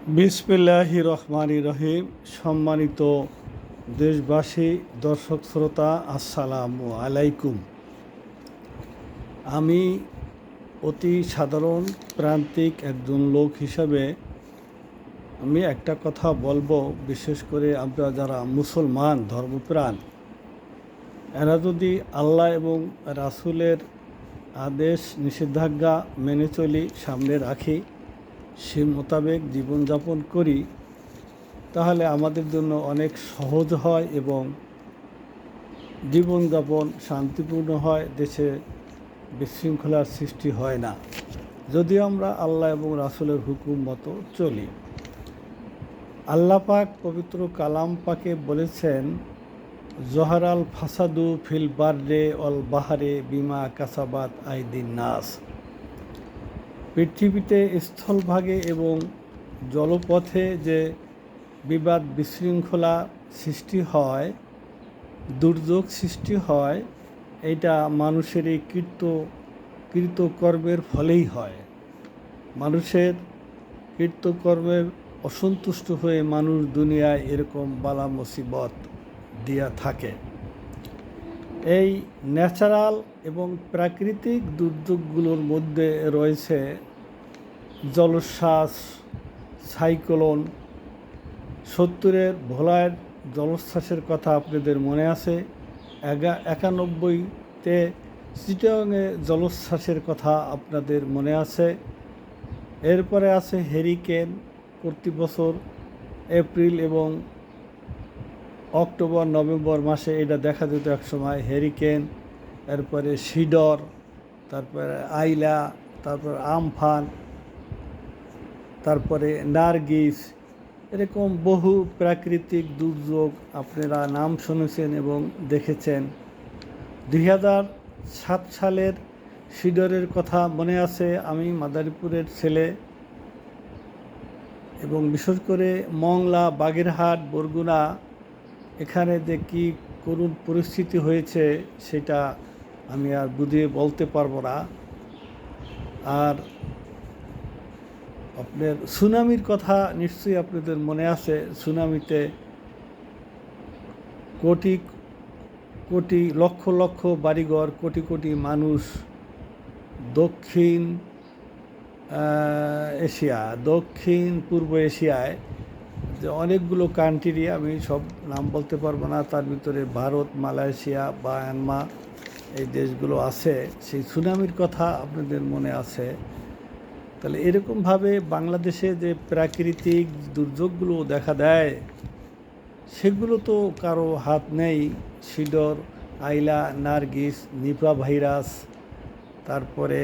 বিসমিল্লাহির রহমানির রহিম। সম্মানিত দেশবাসী, দর্শক শ্রোতা, আসসালামু আলাইকুম। আমি অতি সাধারণ প্রান্তিক একজন লোক হিসাবে আমি একটা কথা বলবো। বিশেষ করে আমরা যারা মুসলমান ধর্মপ্রাণ, এরা যদি আল্লাহ এবং রাসূলের আদেশ নিষেধাজ্ঞা মেনে চলি, সামনে রাখি, সে মোতাবেক জীবনযাপন করি, তাহলে আমাদের জন্য অনেক সহজ হয় এবং জীবনযাপন শান্তিপূর্ণ হয়, দেশে বিশৃঙ্খলার সৃষ্টি হয় না, যদি আমরা আল্লাহ এবং রাসূলের হুকুম মতো চলি। আল্লাহ পাক পবিত্র কালাম পাকে বলেছেন, জহারাল ফাসাদু ফিল বাররে অল বাহারে বিমা কাসাবাত আইদিন নাস। পৃথিবীতে স্থলভাগে এবং জলপথে যে বিবাদ বিশৃঙ্খলা সৃষ্টি হয়, দুর্যোগ সৃষ্টি হয়, এটা মানুষের এই কৃতকর্মের ফলেই হয়। মানুষের কৃতকর্মের অসন্তুষ্ট হয়ে মানুষ দুনিয়ায় এরকম বালা মুসিবত দিয়া থাকে। এই ন্যাচারাল এবং প্রাকৃতিক দুর্যোগগুলোর মধ্যে রয়েছে জলোচ্ছ্বাস, সাইক্লোন। 70-এর ভোলার জলোচ্ছ্বাসের কথা আপনাদের মনে আছে। 91-তে চিটাগংয়ে জলোচ্ছ্বাসের কথা আপনাদের মনে আছে। এরপরে আছে হেরিকেন। প্রতি বছর এপ্রিল এবং অক্টোবর নভেম্বর মাসে এটা দেখা যেত একসময়, হেরিকেন। এরপরে সিডর, তারপরে আইলা, তারপর আমফান, তারপরে নার্গিস। এরকম বহু প্রাকৃতিক দুর্যোগ আপনারা নাম শুনেছেন এবং দেখেছেন। 2007 সালের সিডরের কথা মনে আছে। আমি মাদারীপুরের ছেলে এবং বিশেষ করে মংলা, বাগেরহাট, বরগুনা, এখানে যে কী করুণ পরিস্থিতি হয়েছে সেটা আমি আর বুঝিয়ে বলতে পারবো না। আর আপনার সুনামির কথা নিশ্চয়ই আপনাদের মনে আছে। সুনামিতে কোটি কোটি, লক্ষ লক্ষ বাড়িঘর, কোটি কোটি মানুষ দক্ষিণ এশিয়া, দক্ষিণ পূর্ব এশিয়ায় যে অনেকগুলো কান্ট্রি, আমি সব নাম বলতে পারবো না, তার ভিতরে ভারত, মালয়েশিয়া, মায়ানমার, এই দেশগুলো আছে। সেই সুনামির কথা আপনাদের মনে আছে। তাহলে এরকমভাবে বাংলাদেশে যে প্রাকৃতিক দুর্যোগগুলো দেখা দেয়, সেগুলো তো কারো হাত নেই। সিডর, আইলা, নার্গিস, নিপা ভাইরাস, তারপরে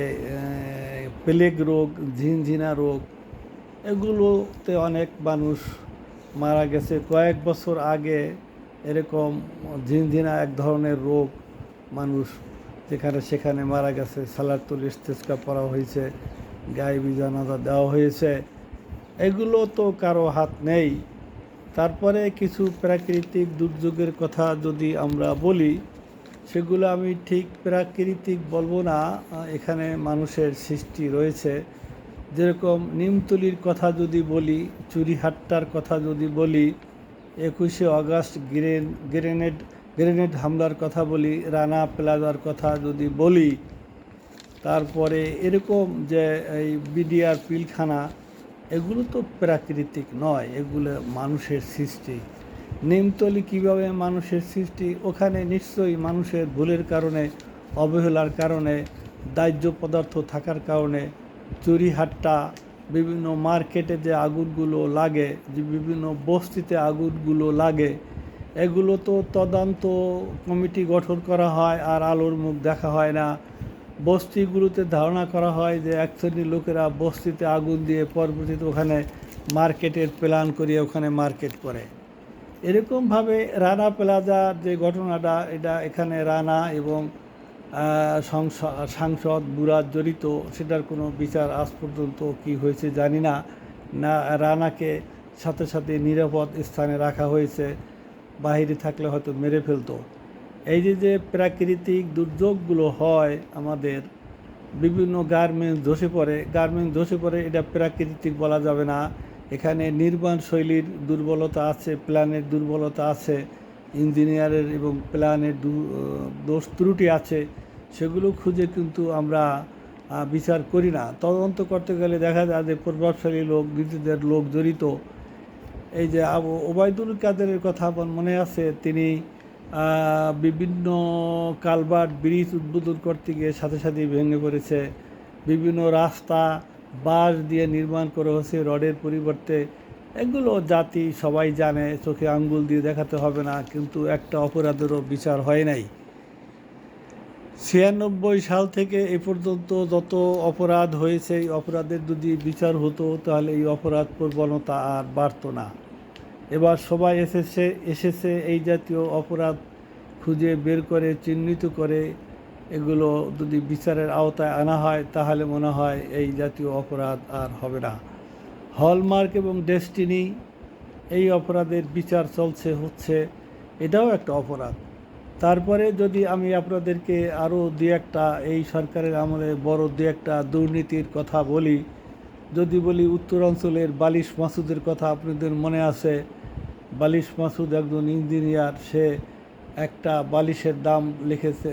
প্লেগ রোগ, ঝিনঝিনা রোগ, এগুলোতে অনেক মানুষ মারা গেছে। কয়েক বছর আগে এরকম ঝিনঝিনা এক ধরনের রোগ, মানুষ যেখানে সেখানে মারা গেছে। সালাতুল ইস্তেসকা পড়া হয়েছে, গায়েবী জানাজা দেওয়া হয়েছে। এগুলো তো কারো হাত নেই। তারপরে কিছু প্রাকৃতিক দুর্যোগের কথা যদি আমরা বলি, সেগুলো আমি ঠিক প্রাকৃতিক বলবো না, এখানে মানুষের সৃষ্টি রয়েছে। যেরকম নিমতলির কথা যদি বলি, চুরিহাট্টার কথা যদি বলি, 21শে অগাস্ট গ্রেনেড হামলার কথা বলি, রানা প্লাজার কথা যদি বলি, তারপরে এরকম যে এই বিডিআর পিলখানা, এগুলো তো প্রাকৃতিক নয়, এগুলো মানুষের সৃষ্টি। নিমতলি কিভাবে মানুষের সৃষ্টি? ওখানে নিশ্চয়ই মানুষের ভুলের কারণে, অবহেলার কারণে, দাহ্য পদার্থ থাকার কারণে চুরিহাট্টা, বিভিন্ন মার্কেটে যে আগুনগুলো লাগে, যে বিভিন্ন বস্তিতে আগুনগুলো লাগে, এগুলো তো তদন্ত কমিটি গঠন করা হয় আর আলোর মুখ দেখা হয় না। বস্তিগুলোতে ধারণা করা হয় যে এক শ্রেণীর লোকেরা বস্তিতে আগুন দিয়ে পরবর্তীতে ওখানে মার্কেটের প্ল্যান করিয়ে ওখানে মার্কেট করে। এরকমভাবে রানা প্লাজার যে ঘটনাটা, এটা এখানে রানা এবং সাংসদ মুরাদ জড়িত, সেটার কোনো বিচার আজ পর্যন্ত কি হয়েছে জানি না। না, রানাকে সাথে সাথে নিরাপদ স্থানে রাখা হয়েছে, বাহিরে থাকলে হয়তো মেরে ফেলতো। এই যে প্রাকৃতিক দুর্যোগগুলো হয়, আমাদের বিভিন্ন গার্মেন্টস ধসে পড়ে, এটা প্রাকৃতিক বলা যাবে না। এখানে নির্মাণ শৈলীর দুর্বলতা আছে, প্ল্যানের দুর্বলতা আছে, ইঞ্জিনিয়ারের এবং প্ল্যানের দোষ ত্রুটি আছে, সেগুলো খুঁজে কিন্তু আমরা বিচার করি না। তদন্ত করতে গেলে দেখা যায় যে প্রভাবশালী লোক, নিজেদের লোক জড়িত। এই যে ওবায়দুল কাদেরের কথা আমার মনে আছে, তিনি বিভিন্ন কালভার্ট ব্রিজ উদ্বোধন করতে গিয়ে সাথে সাথেই ভেঙে পড়েছে। বিভিন্ন রাস্তা বাঁশ দিয়ে নির্মাণ করা হয়েছে রডের পরিবর্তে। এগুলো জাতি সবাই জানে, চোখে আঙ্গুল দিয়ে দেখাতে হবে না, কিন্তু একটা অপরাধেরও বিচার হয় নাই। 96 সাল থেকে এ পর্যন্ত যত অপরাধ হয়েছে, এই অপরাধের যদি বিচার হতো তাহলে এই অপরাধ প্রবণতা আর বাড়তো না। এবার সবাই এসেছে এই জাতীয় অপরাধ খুঁজে বের করে, চিহ্নিত করে এগুলো যদি বিচারের আওতায় আনা হয় তাহলে মনে হয় এই জাতীয় অপরাধ আর হবে না। হলমার্ক এবং ডেস্টিনি, এই অপরাধের বিচার হচ্ছে, এটাও একটা অপরাধ। তারপরে যদি আমি আপনাদেরকে আরও দু একটা এই সরকারের আমলে বড় দু একটা দুর্নীতির কথা বলি, যদি বলি উত্তরাঞ্চলের বালিশ মাসুদের কথা আপনাদের মনে আছে। বালিশ মাসুদ একজন ইঞ্জিনিয়ার, সে একটা বালিশের দাম লিখেছে,